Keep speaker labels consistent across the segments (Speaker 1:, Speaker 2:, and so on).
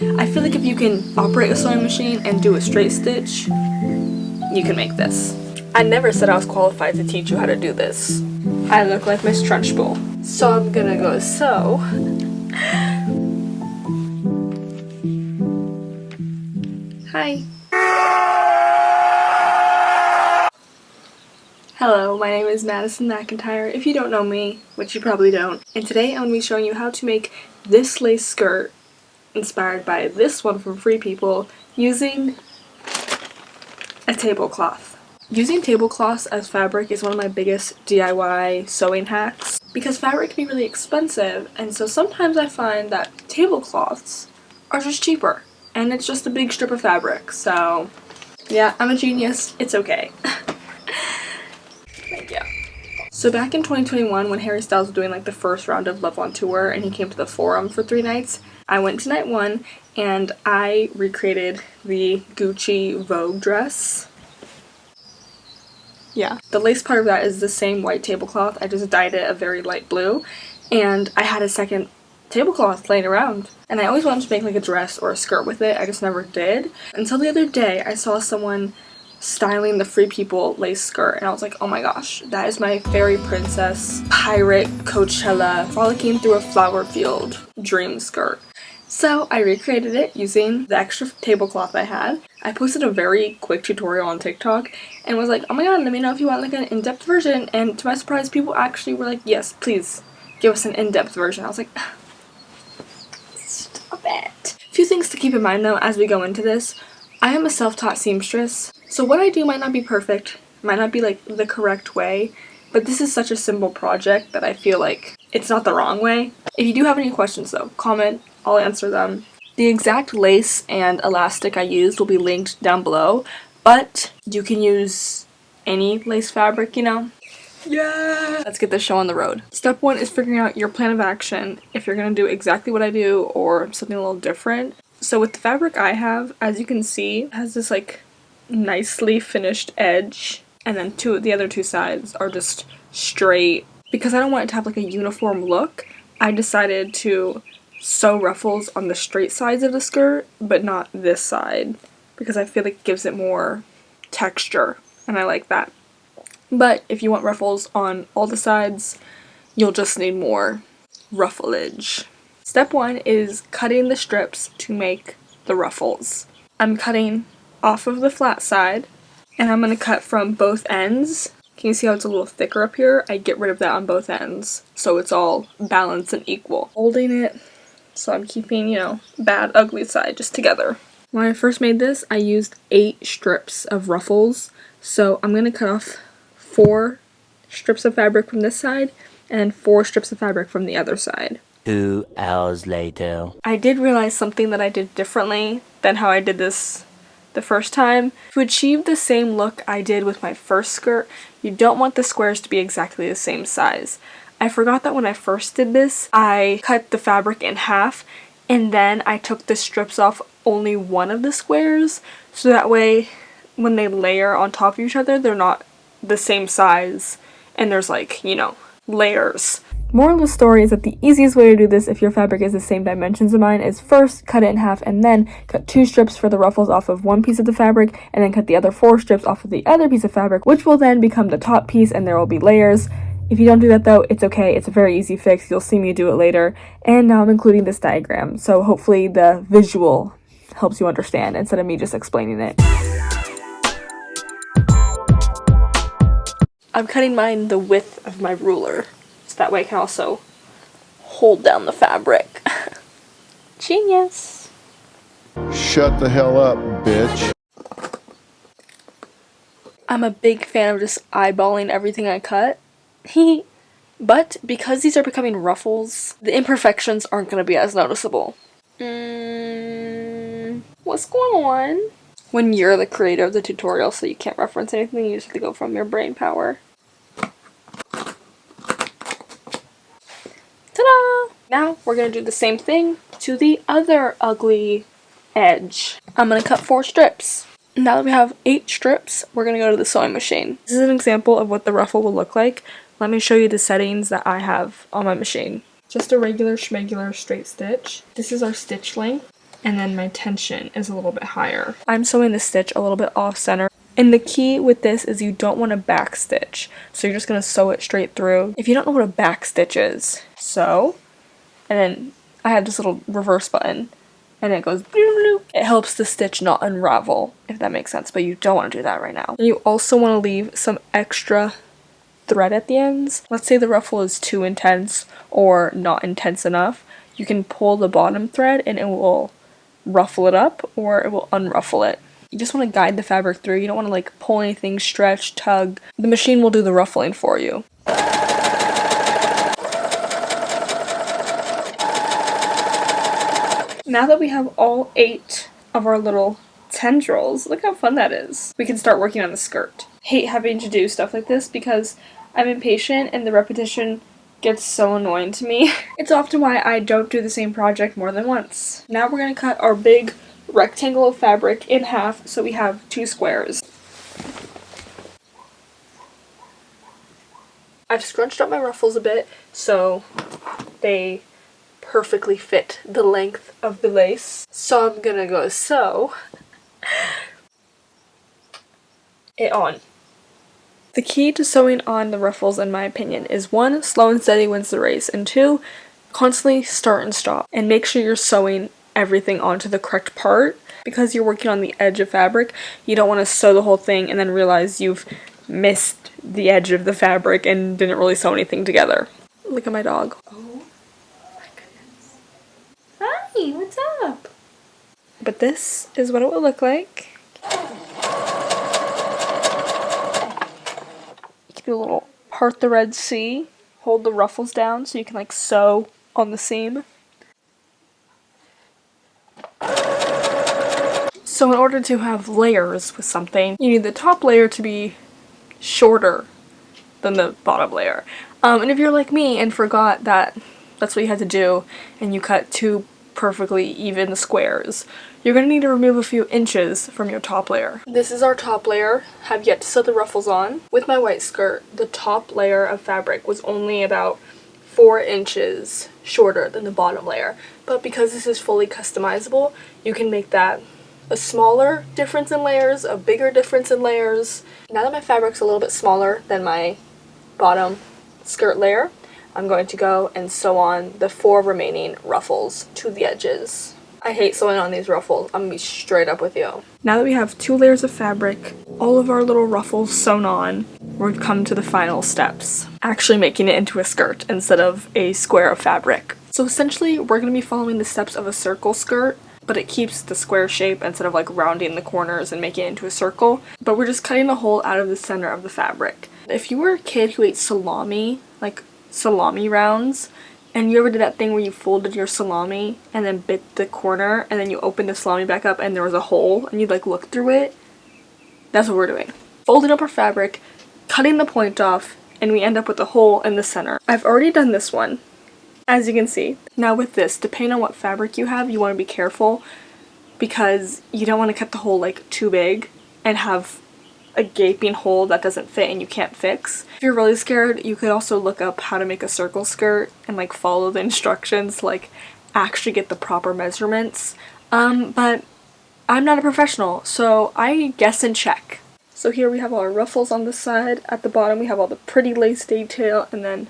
Speaker 1: I feel like if you can operate a sewing machine and do a straight stitch, you can make this. I never said I was qualified to teach you how to do this. I look like Miss Trunchbull. So I'm gonna go sew. Hi. Hello, my name is Madison McIntyre, if you don't know me, which you probably don't. And today I'm going to be showing you how to make this lace skirt inspired by this one from Free People using a tablecloth. Using tablecloths as fabric is one of my biggest DIY sewing hacks because fabric can be really expensive, and so sometimes I find that tablecloths are just cheaper and it's just a big strip of fabric. So yeah, I'm a genius, it's okay. Yeah. So back in 2021 when Harry Styles was doing like the first round of Love on Tour and he came to the Forum for 3 nights, I went to night 1 and I recreated the Gucci Vogue dress. Yeah, the lace part of that is the same white tablecloth, I just dyed it a very light blue, and I had a second tablecloth laying around. And I always wanted to make like a dress or a skirt with it, I just never did. Until the other day I saw someone styling the Free People lace skirt and I was like, oh my gosh, that is my fairy princess pirate Coachella frolicking through a flower field dream skirt. So I recreated it using the extra tablecloth I had. I posted a very quick tutorial on TikTok and was like, oh my god, let me know if you want like an in-depth version, and to my surprise people actually were like, yes, please give us an in-depth version. I was like, stop it. A few things to keep in mind though as we go into this. I am a self-taught seamstress, so what I do might not be perfect, might not be like the correct way, but this is such a simple project that I feel like it's not the wrong way. If you do have any questions though, comment, I'll answer them. The exact lace and elastic I used will be linked down below, but you can use any lace fabric, you know? Yeah! Let's get this show on the road. Step 1 is figuring out your plan of action, if you're gonna do exactly what I do or something a little different. So with the fabric I have, as you can see, it has this like nicely finished edge, and then the other two sides are just straight. Because I don't want it to have like a uniform look, I decided to sew ruffles on the straight sides of the skirt, but not this side, because I feel like it gives it more texture, and I like that. But if you want ruffles on all the sides, you'll just need more ruffleage. Step 1 is cutting the strips to make the ruffles. I'm cutting off of the flat side, and I'm going to cut from both ends. Can you see how it's a little thicker up here? I get rid of that on both ends, so it's all balanced and equal. Holding it, so I'm keeping, you know, bad, ugly side just together. When I first made this, I used 8 strips of ruffles, so I'm going to cut off 4 strips of fabric from this side, and 4 strips of fabric from the other side.
Speaker 2: 2 hours later.
Speaker 1: I did realize something that I did differently than how I did this the first time. To achieve the same look I did with my first skirt, you don't want the squares to be exactly the same size. I forgot that when I first did this, I cut the fabric in half, and then I took the strips off only one of the squares, so that way when they layer on top of each other, they're not the same size, and there's like, you know, layers. Moral of the story is that the easiest way to do this if your fabric is the same dimensions as mine is first cut it in half and then cut 2 strips for the ruffles off of one piece of the fabric, and then cut the other 4 strips off of the other piece of fabric, which will then become the top piece, and there will be layers. If you don't do that though, it's okay, it's a very easy fix, you'll see me do it later. And now I'm including this diagram, so hopefully the visual helps you understand instead of me just explaining it. I'm cutting mine the width of my ruler, so that way I can also hold down the fabric. Genius!
Speaker 3: Shut the hell up, bitch.
Speaker 1: I'm a big fan of just eyeballing everything I cut. But because these are becoming ruffles, the imperfections aren't going to be as noticeable. What's going on? When you're the creator of the tutorial, so you can't reference anything, you just have to go from your brain power. Ta-da! Now we're going to do the same thing to the other ugly edge. I'm going to cut 4 strips. Now that we have 8 strips, we're going to go to the sewing machine. This is an example of what the ruffle will look like. Let me show you the settings that I have on my machine. Just a regular schmegular straight stitch. This is our stitch length. and then my tension is a little bit higher. I'm sewing the stitch a little bit off center. And the key with this is you don't want to back stitch. So you're just going to sew it straight through. If you don't know what a back stitch is, sew, and then I have this little reverse button, and it goes bloop. It helps the stitch not unravel, if that makes sense, but you don't want to do that right now. And you also want to leave some extra thread at the ends. Let's say the ruffle is too intense or not intense enough. You can pull the bottom thread and it will ruffle it up or it will unruffle it. You just want to guide the fabric through. You don't want to like pull anything, stretch, tug. The machine will do the ruffling for you. Now that we have all 8 of our little tendrils, look how fun that is. We can start working on the skirt. Hate having to do stuff like this because I'm impatient and the repetition gets so annoying to me. It's often why I don't do the same project more than once. Now we're going to cut our big rectangle of fabric in half so we have 2 squares. I've scrunched up my ruffles a bit so they perfectly fit the length of the lace. So I'm gonna go sew it on. The key to sewing on the ruffles, in my opinion, is 1, slow and steady wins the race, and 2, constantly start and stop. And make sure you're sewing everything onto the correct part. Because you're working on the edge of fabric, you don't want to sew the whole thing and then realize you've missed the edge of the fabric and didn't really sew anything together. Look at my dog. Oh my goodness. Hi, what's up? But this is what it will look like. Do a little part the Red Sea, hold the ruffles down so you can like sew on the seam. So in order to have layers with something, you need the top layer to be shorter than the bottom layer. And if you're like me and forgot that that's what you had to do and you cut 2 perfectly even squares, you're going to need to remove a few inches from your top layer. This is our top layer. Have yet to sew the ruffles on. With my white skirt, the top layer of fabric was only about 4 inches shorter than the bottom layer. But because this is fully customizable, you can make that a smaller difference in layers, a bigger difference in layers. Now that my fabric's a little bit smaller than my bottom skirt layer, I'm going to go and sew on the 4 remaining ruffles to the edges. I hate sewing on these ruffles. I'm gonna be straight up with you. Now that we have 2 layers of fabric, all of our little ruffles sewn on, we've come to the final steps. Actually making it into a skirt instead of a square of fabric. So essentially, we're gonna be following the steps of a circle skirt, but it keeps the square shape instead of like rounding the corners and making it into a circle. But we're just cutting a hole out of the center of the fabric. If you were a kid who ate salami, like salami rounds, and you ever did that thing where you folded your salami and then bit the corner and then you opened the salami back up and there was a hole and you'd like look through it? That's what we're doing. Folding up our fabric, cutting the point off, and we end up with a hole in the center. I've already done this one, as you can see. Now with this, depending on what fabric you have, you want to be careful because you don't want to cut the hole like too big and have a gaping hole that doesn't fit and you can't fix. If you're really scared, you could also look up how to make a circle skirt and like follow the instructions, like actually get the proper measurements. But I'm not a professional, so I guess and check. So here we have all our ruffles on the side. At the bottom we have all the pretty lace detail, and then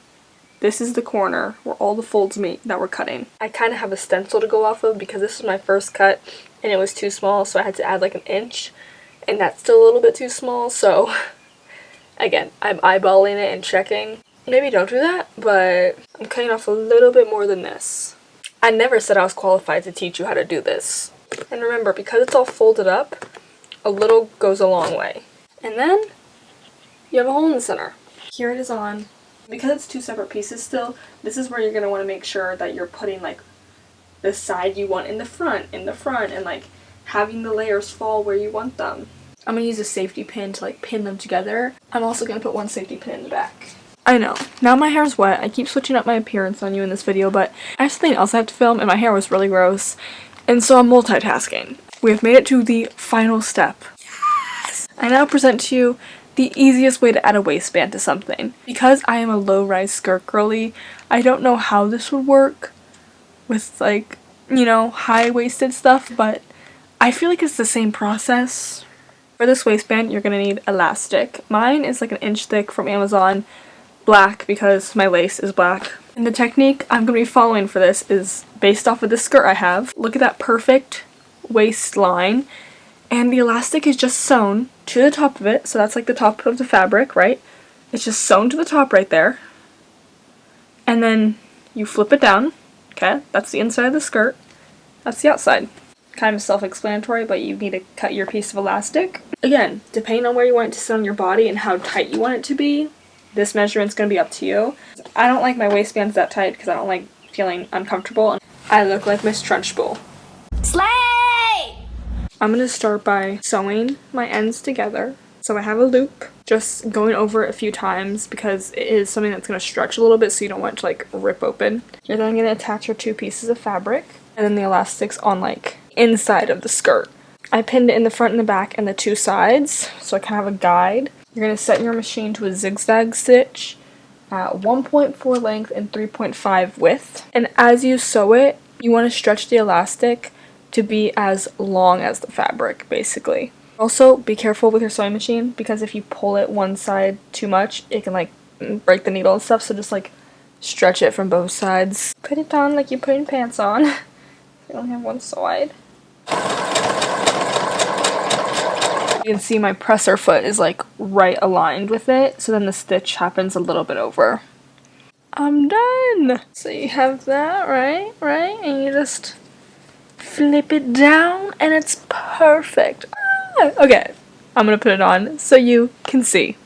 Speaker 1: this is the corner where all the folds meet that we're cutting. I kind of have a stencil to go off of because this was my first cut and it was too small, so I had to add like an inch. And that's still a little bit too small, so again, I'm eyeballing it and checking. Maybe don't do that, but I'm cutting off a little bit more than this. I never said I was qualified to teach you how to do this. And remember, because it's all folded up, a little goes a long way. And then you have a hole in the center. Here it is on. Because it's 2 separate pieces still, this is where you're going to want to make sure that you're putting like the side you want in the front, and like having the layers fall where you want them. I'm going to use a safety pin to like pin them together. I'm also going to put 1 safety pin in the back. I know, now my hair's wet. I keep switching up my appearance on you in this video, but I have something else I have to film and my hair was really gross. And so I'm multitasking. We have made it to the final step. Yes! I now present to you the easiest way to add a waistband to something. Because I am a low-rise skirt girly, I don't know how this would work with like you know, high-waisted stuff, but I feel like it's the same process. For this waistband, you're gonna need elastic. Mine is like an inch thick from Amazon, black because my lace is black. And the technique I'm gonna be following for this is based off of the skirt I have. Look at that perfect waistline, and the elastic is just sewn to the top of it, so that's like the top of the fabric, right? It's just sewn to the top right there. And then you flip it down, okay? That's the inside of the skirt. That's the outside. Kind of self-explanatory, but you need to cut your piece of elastic. Again, depending on where you want it to sit on your body and how tight you want it to be, this measurement's gonna be up to you. I don't like my waistbands that tight because I don't like feeling uncomfortable. And I look like Miss Trunchbull. Slay! I'm gonna start by sewing my ends together. So I have a loop, just going over it a few times because it is something that's gonna stretch a little bit, so you don't want it to like rip open. And then I'm gonna attach your two pieces of fabric, and then the elastic's on like inside of the skirt. I pinned it in the front and the back and the two sides, so I kind of have a guide. You're gonna set your machine to a zigzag stitch at 1.4 length and 3.5 width. And as you sew it, you want to stretch the elastic to be as long as the fabric, basically. Also, be careful with your sewing machine because if you pull it one side too much, it can like break the needle and stuff, so just like stretch it from both sides. Put it on like you're putting pants on. You only have one side. You can see my presser foot is like right aligned with it, so then the stitch happens a little bit over. I'm done! So you have that, right? And you just flip it down and it's perfect. Ah, okay, I'm gonna put it on so you can see.